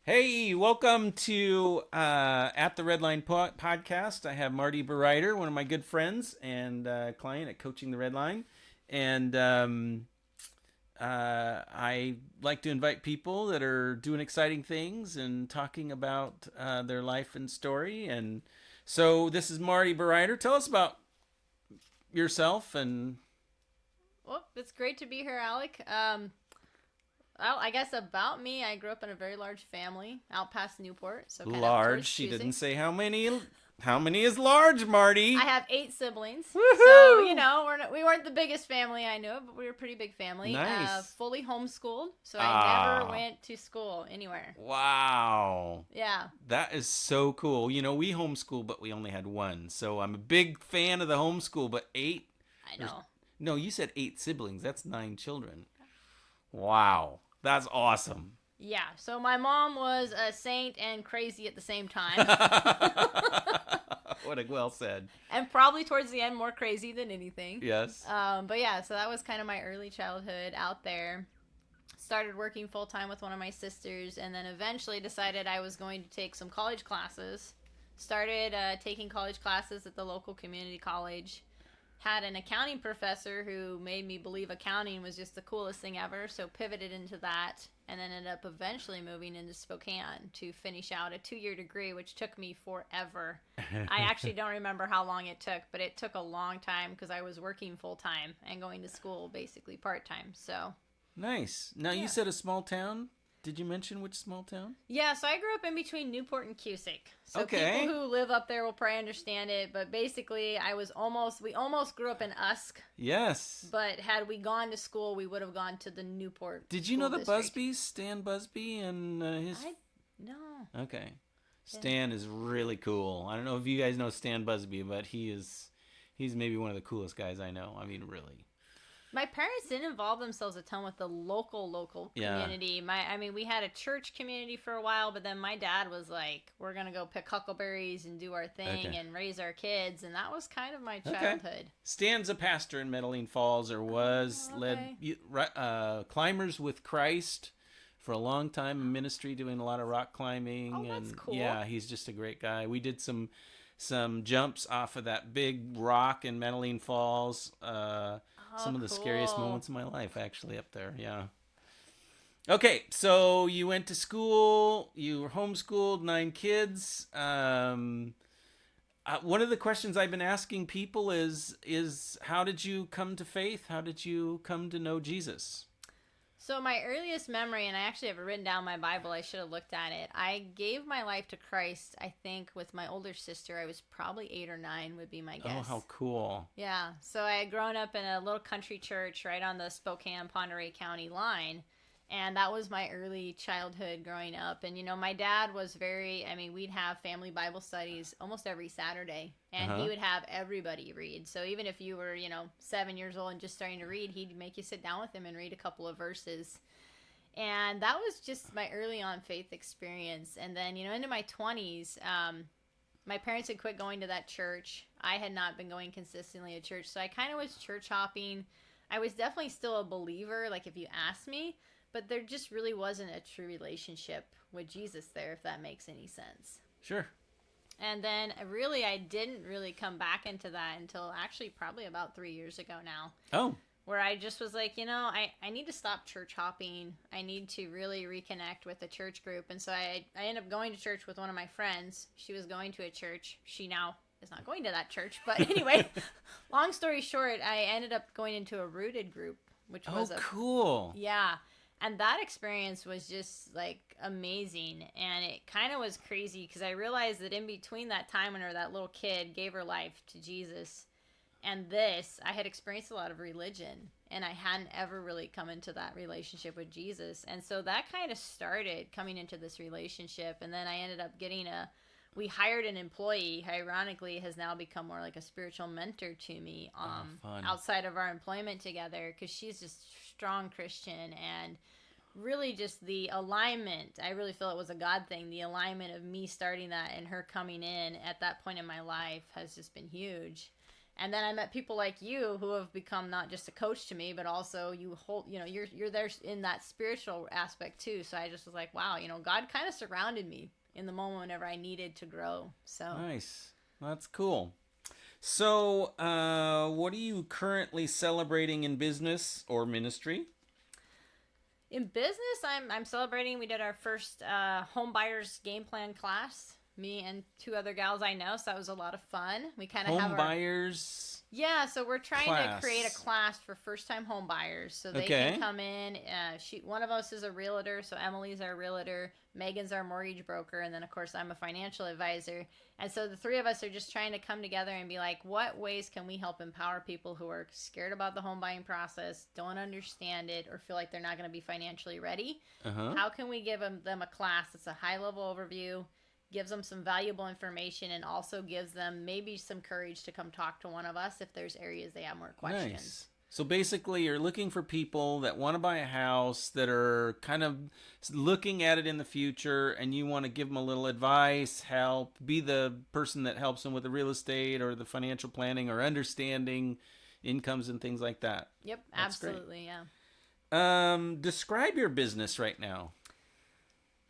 Hey, welcome to at the Redline podcast. I have Marty Bereiter, one of my good friends and client at Coaching the Redline, and I like to invite people that are doing exciting things and talking about their life and story. And so this is Marty Bereiter. Tell us about yourself and Well, it's great to be here, Alec. Well, I guess about me, I grew up in a very large family out past Newport, so kind of large. towards She didn't choosing. say how many. How many is large, I Marty? have 8 siblings, so Woohoo! we weren't the biggest family I know, but we were a pretty big family. Nice. Fully homeschooled, so I never Ah. went to school anywhere. Wow. Yeah, That is so cool. We homeschool, but we only had one. So I'm a big fan of the homeschool, but eight. I Or, know. no, you said eight siblings. That's nine children. Wow. That's awesome. Yeah, so my mom was a saint and crazy at the same time, What a well said. and probably towards the end more crazy than anything. Yes. But yeah, so that was kind of my early childhood out there. Started working full time with one of my sisters, and then eventually decided I was going to take some college classes. Started taking college classes at the local community college. Had an accounting professor who made me believe accounting was just the coolest thing ever, so pivoted into that, and then ended up eventually moving into Spokane to finish out a 2 year degree, which took me forever. I actually don't remember how long it took, but it took a long time because I was working full time and going to school basically part time. So Nice. Now you yeah. said a small town. Did you mention which small town? Yeah, so I grew up in between Newport and Cusick. So people Okay. who live up there will probably understand it, but basically we almost grew up in Usk, Yes. but had we gone to school, we would have gone to the Newport Did you know school the district. Busbys, Stan Busby and his. I no. Okay. Yeah. Stan is really cool. I don't know if you guys know Stan Busby, but he's maybe one of the coolest guys I know. I mean, really. My parents didn't involve themselves a ton with the local Yeah. community. We had a church community for a while, but then my dad was like, "We're gonna go pick huckleberries and do our thing Okay. and raise our kids," and that was kind of my Okay. childhood. Stan's a pastor in Medellin Falls, or was Oh, led okay. climbers with Christ for a long time in ministry, doing a lot of rock Oh, climbing, that's and cool. yeah, he's just a great guy. We did some jumps off of that big rock in Medellin Falls. Oh, Some of the scariest cool. moments of my life, actually, up there. Yeah. Okay, so you went to school, you were homeschooled, nine kids. One of the questions I've been asking people is how did you come to faith? How did you come to know Jesus? So my earliest memory, and I actually have it written down in my Bible. I should have looked at it. I gave my life to Christ. I think with my older sister, I was probably 8 or 9, would be my Oh, guess. how cool! Yeah. So I had grown up in a little country church right on the Spokane Ponderay County line. And that was my early childhood growing up. And, my dad was we'd have family Bible studies almost every Saturday. Uh And he huh. would have everybody read. So even if you were, 7 years old and just starting to read, he'd make you sit down with him and read a couple of verses. And that was just my early on faith experience. And then, into my 20s, my parents had quit going to that church. I had not been going consistently to church. So I kind of was church hopping. I was definitely still a believer, like if you asked me, but there just really wasn't a true relationship with Jesus there, if that makes any sense. Sure. And then really, I didn't really come back into that until actually probably about 3 years ago now, Oh, where I just was like, I need to stop church hopping. I need to really reconnect with the church group. And so I ended up going to church with one of my friends. She was going to a church. She now is not going to that church. But anyway, long story short, I ended up going into a rooted group, which oh, was cool. yeah. And that experience was just like amazing. And it kind of was crazy because I realized that in between that time when that little kid gave her life to Jesus and this, I had experienced a lot of religion and I hadn't ever really come into that relationship with Jesus. And so that kind of started coming into this relationship. And then I ended up we hired an employee, who ironically has now become more like a spiritual mentor to me Oh, fun. outside of our employment together, because she's just strong Christian, and really just the alignment. I really feel it was a God thing. The alignment of me starting that and her coming in at that point in my life has just been huge. And then I met people like you who have become not just a coach to me, but also you're there in that spiritual aspect too. So I just was like, wow, God kind of surrounded me in the moment whenever I needed to grow. So Nice. That's cool. So, what are you currently celebrating in business or ministry? in business, I'm celebrating. We did our first home buyers game plan class. Me and two other gals I know, so that was a lot of fun. We kind of have Home buyers. Yeah, so we're trying Class. to create a class for first-time home buyers, so they Okay. can come in. One of us is a realtor, so Emily's our realtor, Megan's our mortgage broker, and then of course I'm a financial advisor. And so the three of us are just trying to come together and be like, what ways can we help empower people who are scared about the home buying process, don't understand it, or feel like they're not going to be financially ready? Uh-huh. How can we give them a class that's a high-level overview, gives them some valuable information, and also gives them maybe some courage to come talk to one of us if there's areas they have more questions. Nice. So basically, you're looking for people that want to buy a house, that are kind of looking at it in the future, and you want to give them a little advice, help, be the person that helps them with the real estate or the financial planning or understanding incomes and things like that. Yep, That's great. absolutely, yeah. Describe your business right now.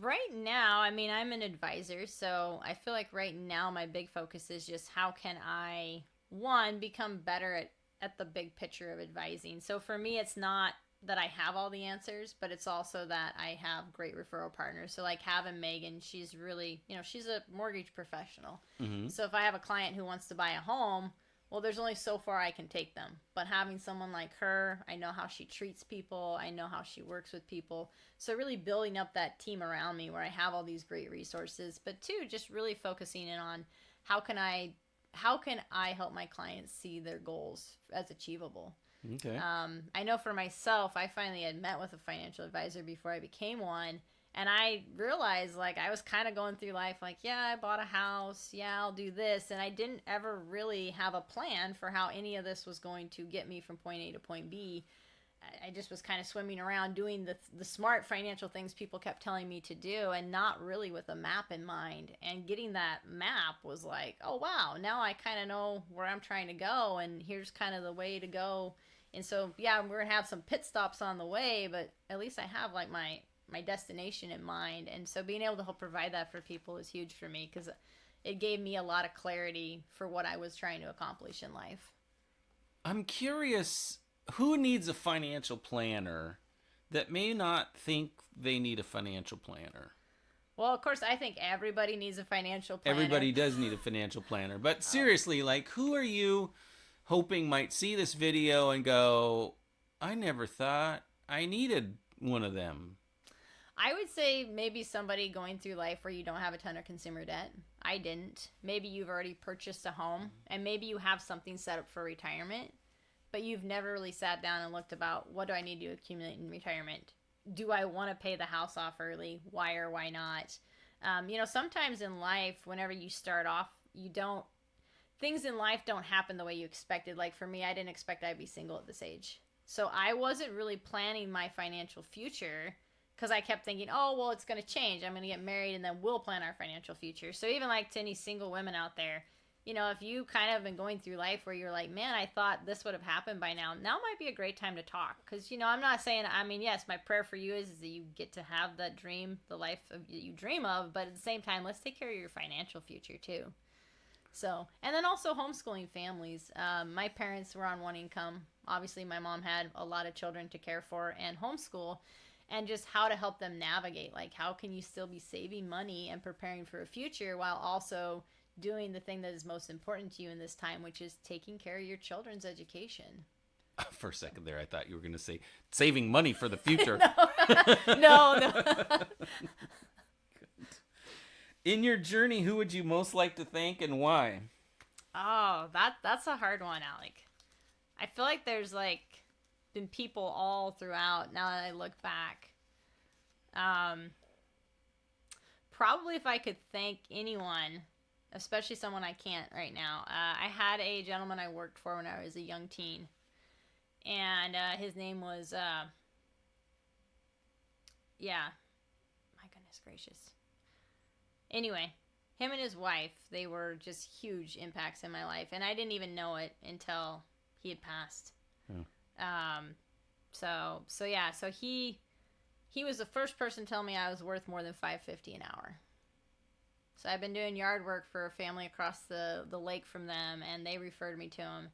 Right now, I mean, I'm an advisor, so I feel like right now my big focus is just how can I, one, become better at the big picture of advising. So for me, it's not that I have all the answers, but it's also that I have great referral partners. So like having Megan, she's really, she's a mortgage professional. Mm-hmm. So if I have a client who wants to buy a home, well, there's only so far I can take them. But having someone like her, I know how she treats people. I know how she works with people. So really building up that team around me where I have all these great resources. But two, just really focusing in on how can I help my clients see their goals as achievable. Okay. I know for myself, I finally had met with a financial advisor before I became one. And I realized, like, I was kind of going through life like, yeah, I bought a house. Yeah, I'll do this. And I didn't ever really have a plan for how any of this was going to get me from point A to point B. I just was kind of swimming around doing the smart financial things people kept telling me to do and not really with a map in mind. And getting that map was like, oh, wow, now I kind of know where I'm trying to go. And here's kind of the way to go. And so, yeah, we're going to have some pit stops on the way, but at least I have, like, my destination in mind. And so being able to help provide that for people is huge for me because it gave me a lot of clarity for what I was trying to accomplish in life. I'm curious, who needs a financial planner that may not think they need a financial planner? Well, of course, I think everybody needs a financial planner. Everybody does need a financial planner. But seriously, like, who are you hoping might see this video and go, I never thought I needed one of them? I would say maybe somebody going through life where you don't have a ton of consumer debt. I didn't. Maybe you've already purchased a home and maybe you have something set up for retirement, but you've never really sat down and looked about what do I need to accumulate in retirement? Do I want to pay the house off early? Why or why not? Sometimes in life, whenever you start off, things in life don't happen the way you expected. Like for me, I didn't expect I'd be single at this age. So I wasn't really planning my financial future because I kept thinking, oh, well, it's going to change. I'm going to get married and then we'll plan our financial future. So even like to any single women out there, if you kind of been going through life where you're like, man, I thought this would have happened by now might be a great time to talk. Because, I'm not saying, yes, my prayer for you is that you get to have that dream, the life that you dream of. But at the same time, let's take care of your financial future too. So, and then also homeschooling families. My parents were on one income. Obviously, my mom had a lot of children to care for and homeschool. And just how to help them navigate. Like, how can you still be saving money and preparing for a future while also doing the thing that is most important to you in this time, which is taking care of your children's education. For a second there, I thought you were going to say saving money for the future. No. In your journey, who would you most like to thank and why? Oh, that's a hard one, Alec. I feel like there's been people all throughout now that I look back. Probably if I could thank anyone, especially someone I can't right now. I had a gentleman I worked for when I was a young teen. And his name was, my goodness gracious. Anyway, him and his wife, they were just huge impacts in my life, and I didn't even know it until he had passed. So he was the first person to tell me I was worth more than $5.50 an hour. So I've been doing yard work for a family across the lake from them, and they referred me to him.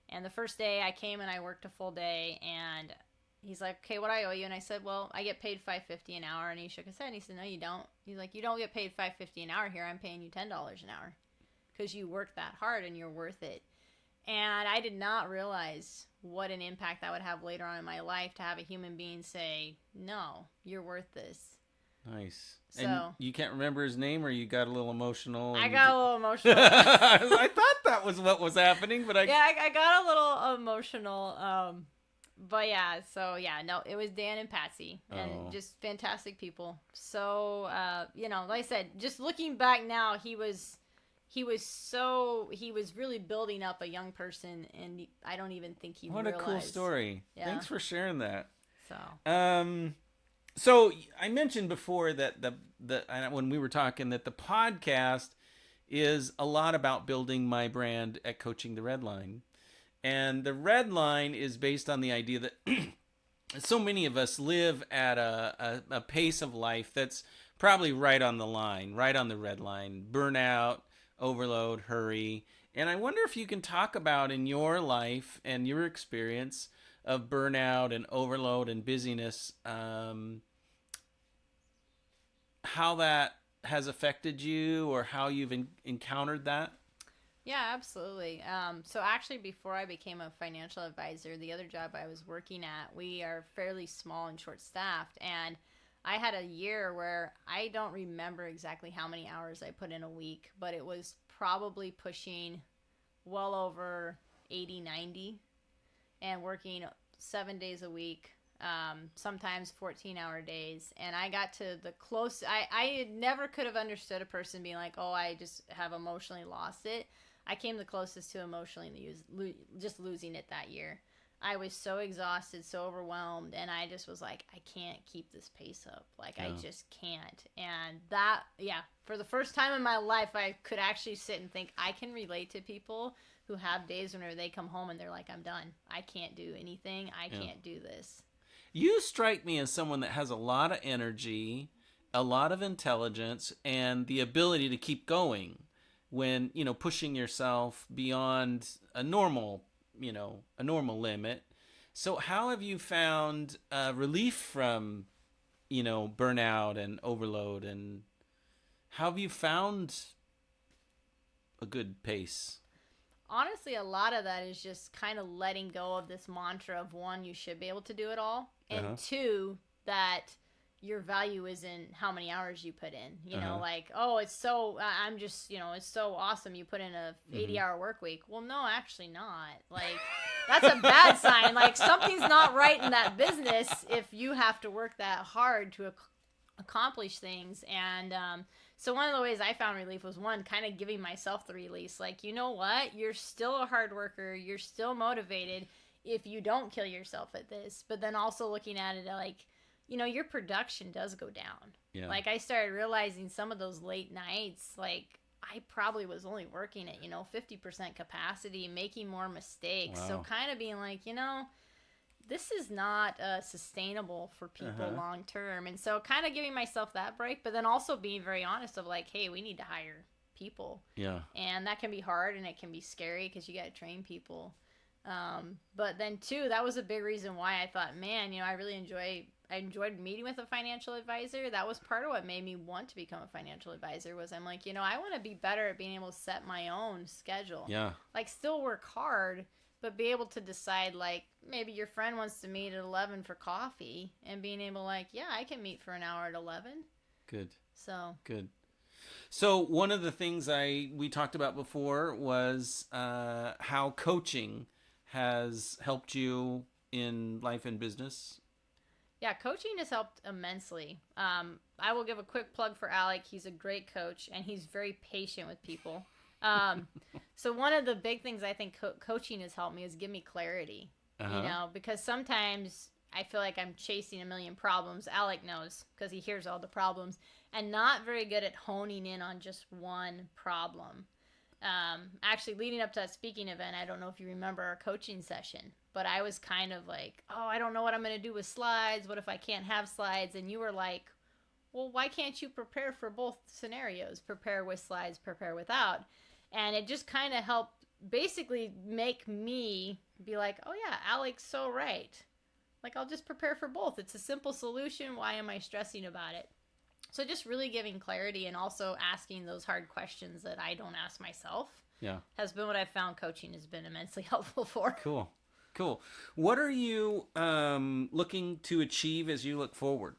And the first day I came and I worked a full day, and he's like, okay, what I owe you? And I said, well, I get paid $5.50 an hour. And he shook his head and he said, no, you don't. He's like, you don't get paid $5.50 an hour here. I'm paying you $10 an hour because you work that hard and you're worth it. And I did not realize what an impact that would have later on in my life to have a human being say, no, you're worth this. Nice. So, and you can't remember his name, or you got a little emotional? I got a little emotional. I thought that was what was happening, but I got a little emotional. But yeah, so yeah, no, it was Dan and Patsy, and just fantastic people. So, like I said, just looking back now, he was really building up a young person, and I don't even think he realized. What a cool story. Yeah. Thanks for sharing that. So I mentioned before that when we were talking that the podcast is a lot about building my brand at Coaching the Redline. And the Redline is based on the idea that so many of us live at a pace of life that's probably right on the line, right on the red line. Burnout, overload, hurry. And I wonder if you can talk about in your life and your experience of burnout and overload and busyness, how that has affected you or how you've encountered that. Yeah, absolutely. So actually, before I became a financial advisor, the other job I was working at, we are fairly small and short-staffed, and I had a year where I don't remember exactly how many hours I put in a week, but it was probably pushing well over 80, 90, and working 7 days a week, sometimes 14-hour days. And I got to the close. I never could have understood a person being like, oh, I just have emotionally lost it. I came the closest to emotionally just losing it that year. I was so exhausted, so overwhelmed, and I just was like, I can't keep this pace up. I just can't. And that, for the first time in my life, I could actually sit and think, I can relate to people who have days when they come home and they're like, I'm done. I can't do anything. I can't do this. You strike me as someone that has a lot of energy, a lot of intelligence, and the ability to keep going when, pushing yourself beyond a normal limit. So how have you found relief from, burnout and overload, and how have you found a good pace? Honestly, a lot of that is just kind of letting go of this mantra of, one, you should be able to do it all, and two, that your value isn't how many hours you put in. It's so, I'm just, it's so awesome you put in a 80-hour work week. Well, no, actually not. That's a bad sign. Something's not right in that business if you have to work that hard to accomplish things. And so one of the ways I found relief was, one, kind of giving myself the release. You know what? You're still a hard worker. You're still motivated if you don't kill yourself at this. But then also looking at it your production does go down. Yeah. I started realizing some of those late nights, I probably was only working at, 50% capacity, making more mistakes. Wow. So kind of being like, this is not sustainable for people long term. And so kind of giving myself that break, but then also being very honest of hey, we need to hire people. Yeah. And that can be hard and it can be scary because you got to train people. But then too, that was a big reason why I thought, man, I really enjoyed meeting with a financial advisor. That was part of what made me want to become a financial advisor was I'm like, I want to be better at being able to set my own schedule. Yeah. Still work hard, but be able to decide, maybe your friend wants to meet at 11 for coffee and being able I can meet for an hour at 11. Good. So. Good. So one of the things we talked about before was how coaching has helped you in life and business. Yeah, coaching has helped immensely. I will give a quick plug for Alec. He's a great coach, and he's very patient with people. So one of the big things I think coaching has helped me is give me clarity. Because sometimes I feel like I'm chasing a million problems. Alec knows because he hears all the problems, and not very good at honing in on just one problem. Actually, leading up to that speaking event, I don't know if you remember our coaching session, but I was kind of like, oh, I don't know what I'm going to do with slides. What if I can't have slides? And you were like, well, why can't you prepare for both scenarios? Prepare with slides, prepare without. And it just kind of helped basically make me be like, oh yeah, Alec's so right. Like, I'll just prepare for both. It's a simple solution. Why am I stressing about it? So just really giving clarity and also asking those hard questions that I don't ask myself has been what I've found coaching has been immensely helpful for. Cool. What are you looking to achieve as you look forward?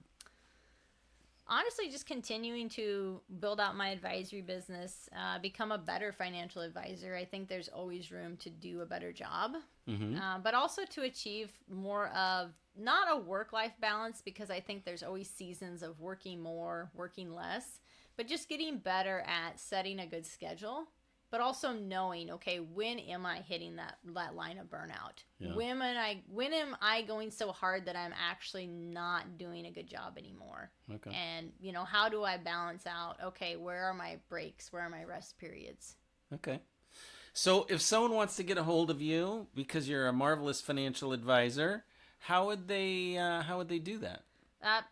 Honestly, just continuing to build out my advisory business, become a better financial advisor. I think there's always room to do a better job, but also to achieve more of not a work-life balance, because I think there's always seasons of working more, working less, but just getting better at setting a good schedule, but also knowing, okay, when am I hitting that line of burnout? Yeah. When am I going so hard that I'm actually not doing a good job anymore? Okay. And, how do I balance out, okay, where are my breaks? Where are my rest periods? Okay. So if someone wants to get a hold of you because you're a marvelous financial advisor, how would they do that?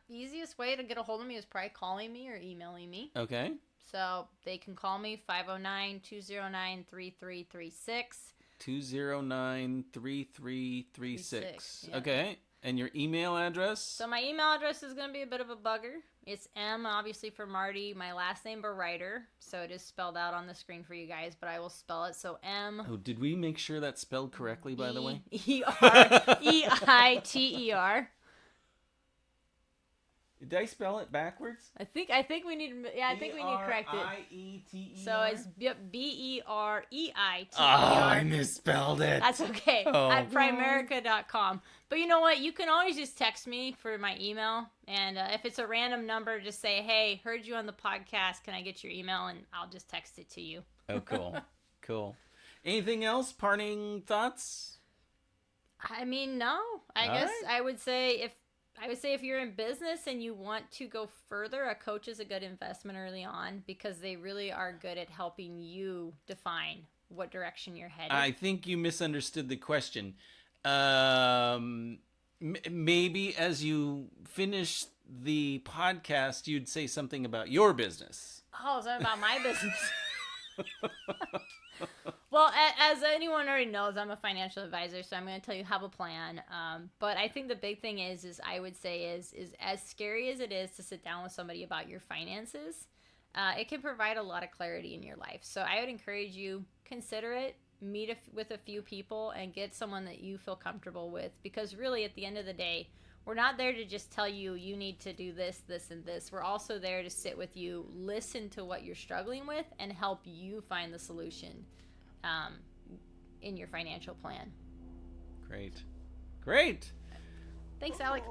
Easiest way to get a hold of me is probably calling me or emailing me. Okay. So they can call me 509-209-3336. 209-3336. Yeah. Okay. And your email address? So my email address is going to be a bit of a bugger. It's M, obviously, for Marty. My last name, Bereiter. So it is spelled out on the screen for you guys, but I will spell it. So M. Oh, did we make sure that's spelled correctly, by the way? Bereiter. Did I spell it backwards? I think we need to correct it. Bereiter. So it's Bereiter. Oh, I misspelled it. That's okay. At Primerica.com. But you know what? You can always just text me for my email. And if it's a random number, just say, hey, heard you on the podcast. Can I get your email? And I'll just text it to you. Oh, cool. Cool. Anything else? Parting thoughts? I mean, no. I would say if you're in business and you want to go further, a coach is a good investment early on, because they really are good at helping you define what direction you're headed. I think you misunderstood the question. Maybe as you finish the podcast, you'd say something about your business. Oh, is that about my business? Well, as anyone already knows, I'm a financial advisor, so I'm going to tell you have a plan. But I think the big thing is I would say is as scary as it is to sit down with somebody about your finances, it can provide a lot of clarity in your life. So I would encourage you, consider it, meet with a few people, and get someone that you feel comfortable with. Because really, at the end of the day, we're not there to just tell you need to do this, this, and this. We're also there to sit with you, listen to what you're struggling with, and help you find the solution in your financial plan. Great. Thanks, Alec.